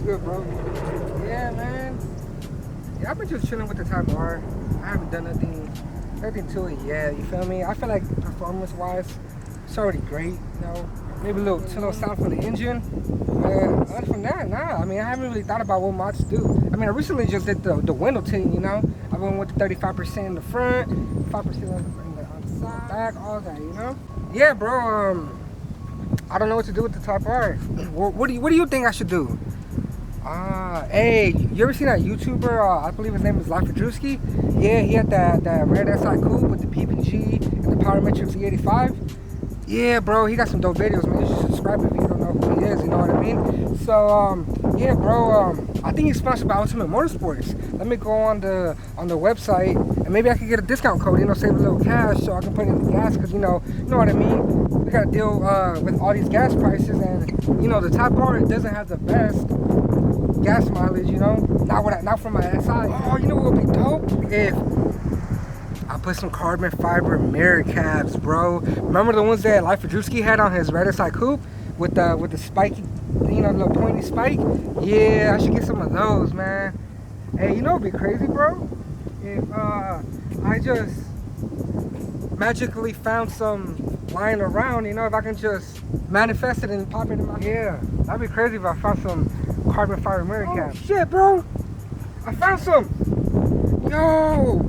good, bro? Yeah, man. Yeah, I've been just chilling with the Type R. I haven't done nothing to it yet. You feel me? I feel like performance-wise, it's already great. You know, maybe a little sound from the engine. But other from that, nah. I mean, I haven't really thought about what mods to do. I mean, I recently just did the window tint. You know, I went with the 35% in the front, 5% on the side, back, all that. You know? Yeah, bro. I don't know what to do with the Type R. What do you think I should do? Hey, you ever seen that YouTuber? I believe his name is drewskiii. Yeah, he had that red SI coupe with the PPG and the Power Metrics E85. Yeah, bro, he got some dope videos, man. You should subscribe if you don't know who he is. You know what I mean? So, yeah, bro. I think he's sponsored by Ultimate Motorsports. Let me go on the website and maybe I can get a discount code. You know, save a little cash so I can put it in the gas. Cause you know what I mean. We gotta deal with all these gas prices, and you know the Type R doesn't have the best gas mileage, you know, not from my SI. Oh, you know what would be dope? If I put some carbon fiber mirror caps, bro. Remember the ones that drewskiii had on his red SI coupe with the spiky, you know, little pointy spike? Yeah, I should get some of those, man. Hey, you know what'd be crazy, bro? If I just magically found some lying around, you know, if I can just manifest it and pop it in my, yeah, that'd be crazy if I found some carbon fiber mirror cap. Shit, bro, I found some. Yo,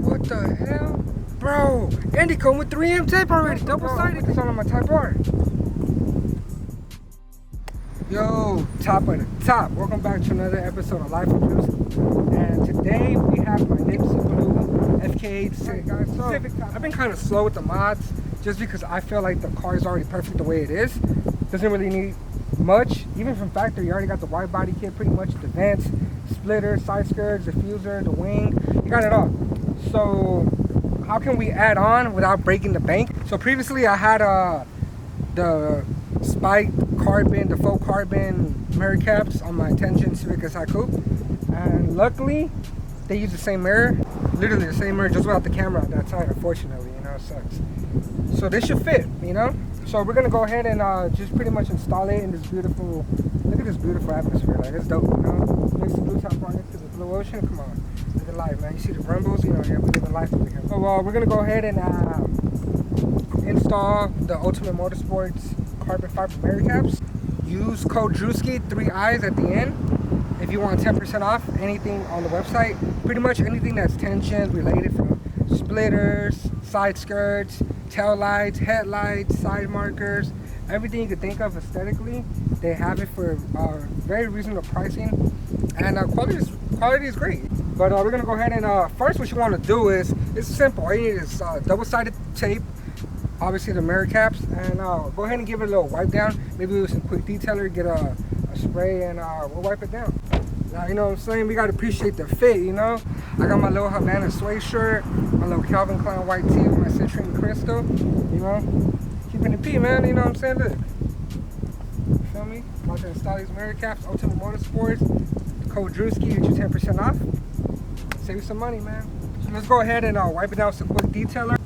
what the hell, bro? Andy come with 3M tape already, double-sided. It's on my Type R. Yo, top of the top, welcome back to another episode of Life with Drewskiii. And today we have my Nipsey Blue Fk8 Civic Type. I've been kind of slow with the mods just because I feel like the car is already perfect the way it is. Doesn't really need much. Even from factory, you already got the wide body kit, pretty much the vents, splitter, side skirts, diffuser, the wing. You got it all. So how can we add on without breaking the bank? So previously I had the spiked carbon, the faux carbon mirror caps on my 10-gen Civic SI coupe, and luckily they use the same mirror, literally the same mirror, just without the camera on that side. Unfortunately, you know, it sucks. So they should fit, you know. So we're gonna go ahead and just pretty much install it in this beautiful, look at this beautiful atmosphere. Like, it's dope, you know. Next to blue Type R, next to the blue ocean. Come on, live it life, man. You see the rumbles, you know, yeah, we live life over here. So we're gonna go ahead and install the Ultimate Motorsports carbon fiber mirror caps. Use code drewskiii, 3 I's at the end, if you want 10% off anything on the website. Pretty much anything that's 10-gen related, from splitters, side skirts, tail lights, headlights, side markers, everything you could think of aesthetically. They have it for very reasonable pricing, and quality is great. But we're gonna go ahead and first, what you want to do is, it's simple. All you need is double-sided tape, obviously the mirror caps, and go ahead and give it a little wipe down. Maybe with some quick detailer, get a spray, and we'll wipe it down. Now, you know what I'm saying? We gotta appreciate the fit, you know? I got my little Havana suede shirt, my little Calvin Klein white tee with my citrine crystal, you know? Keeping it P, man, you know what I'm saying? Look. You feel me? About to install these mirror caps, Ultimate Motorsports. Code drewskiii, get you 10% off. Save you some money, man. So let's go ahead and wipe it down with some quick detailer.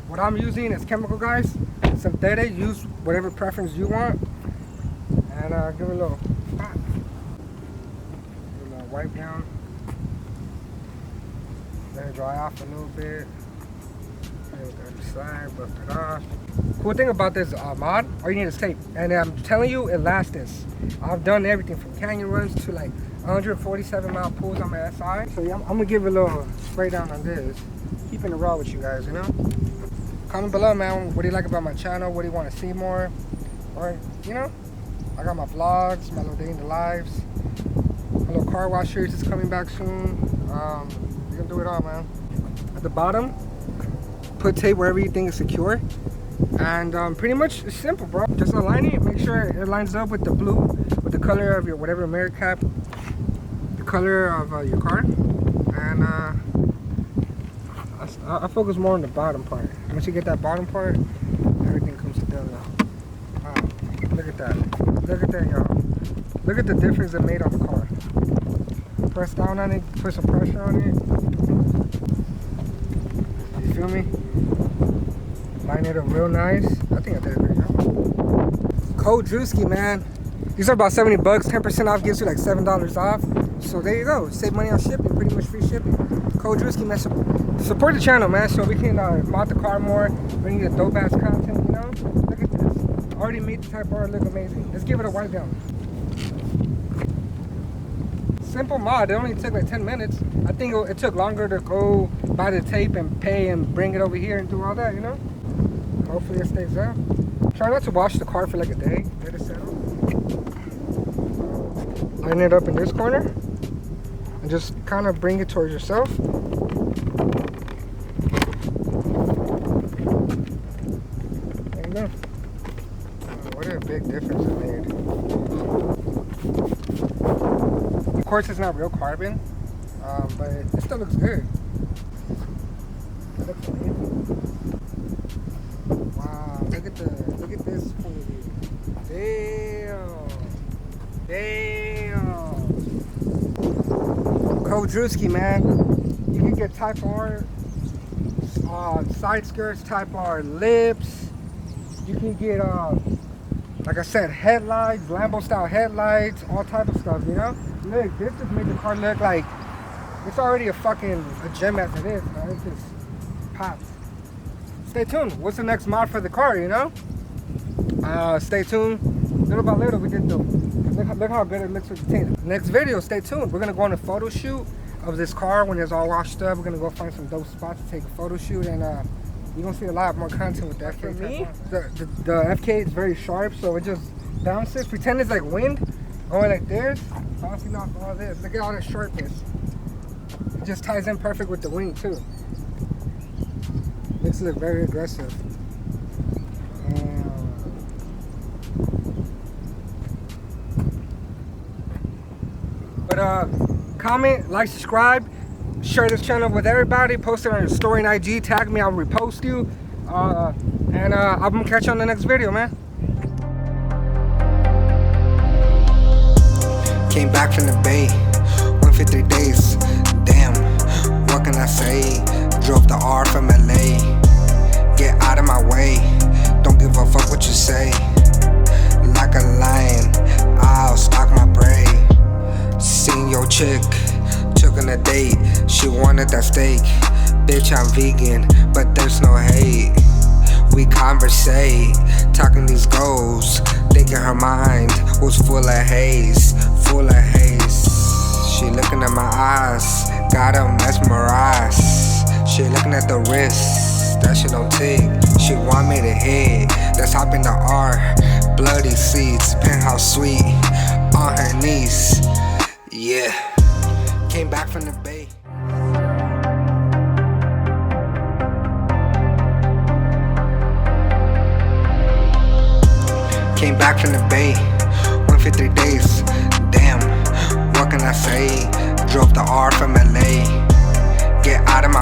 What I'm using is chemical, guys. Synthetic, use whatever preference you want. And give it a little pop. Wipe down, let it dry off a little bit, and the other side, buff it off. Cool thing about this mod, all you need is tape, and I'm telling you, it lasts this. I've done everything from canyon runs to like 147-mile pulls on my SI. So yeah, I'm gonna give it a little spray down on this, keeping it raw with you guys, you know. Comment below, man, what do you like about my channel, what do you want to see more, or you know, I got my vlogs, my little day in the lives. My little car wash series is coming back soon. We're gonna do it all, man. At the bottom, put tape wherever you think is secure. And pretty much it's simple, bro. Just align it, make sure it lines up with the blue, with the color of your whatever mirror cap, the color of your car. And I focus more on the bottom part. Once you get that bottom part, everything comes together. Wow, look at that. Look at that, y'all. Look at the difference it made on the car. Press down on it, put some pressure on it. You feel me? Line it up real nice. I think I did a great job. Code drewskiii, man. These are about 70 bucks. 10% off gives you like $7 off. So there you go. Save money on shipping. Pretty much free shipping. Code Drewski, man. Support the channel, man. So we can mod the car more. Bring you the dope ass content, you know? Look at this. Already made the Type R look amazing. Let's give it a wipe down. Simple mod. It only took like 10 minutes. I think it took longer to go buy the tape and pay and bring it over here and do all that, you know? Hopefully it stays up. Try not to wash the car for like a day. Let it settle. Line it up in this corner. And just kind of bring it towards yourself. There you go. What a big difference it made. Of course it's not real carbon, but it still looks good. It looks amazing. Wow, look at this fool. Damn. Code Drewski, man. You can get Type R side skirts, Type R lips. You can get like I said, headlights, Lambo style headlights, all type of stuff, you know? Look, this just made the car look like it's already a gem as it is, man. It just pops. Stay tuned. What's the next mod for the car, you know? Stay tuned. Little by little, we get the look how good it looks with the tint. Next video, stay tuned. We're gonna go on a photo shoot of this car when it's all washed up. We're gonna go find some dope spots to take a photo shoot, and you're gonna see a lot more content with the Fk8. For me, the Fk8 is very sharp, so it just bounces. Pretend it's like wind going like this, bouncing off all this. Look at all the sharpness. It just ties in perfect with the wing too. Makes it look very aggressive. But comment, like, subscribe, share this channel with everybody, post it on your story and IG, tag me, I'll repost you, and I'm gonna catch you on the next video, man. Came back from the bay, 153 days, damn, what can I say? Drove the R from LA, get out of my way, don't give a fuck what you say. Like a lion, I'll stalk my prey. Seen your chick, took on a date, she wanted that steak. Bitch, I'm vegan, but there's no hate. We conversate, talking these goals, thinking her mind was full of haze, full of haze. She looking at my eyes, got her mesmerized. She looking at the wrist, that shit don't tick. She want me to hit, let's hop in the R. Bloody seats, penthouse suite, on her knees. Yeah, came back from the bay. Came back from the bay, 153 days, damn, what can I say? Drove the R from LA, get out of my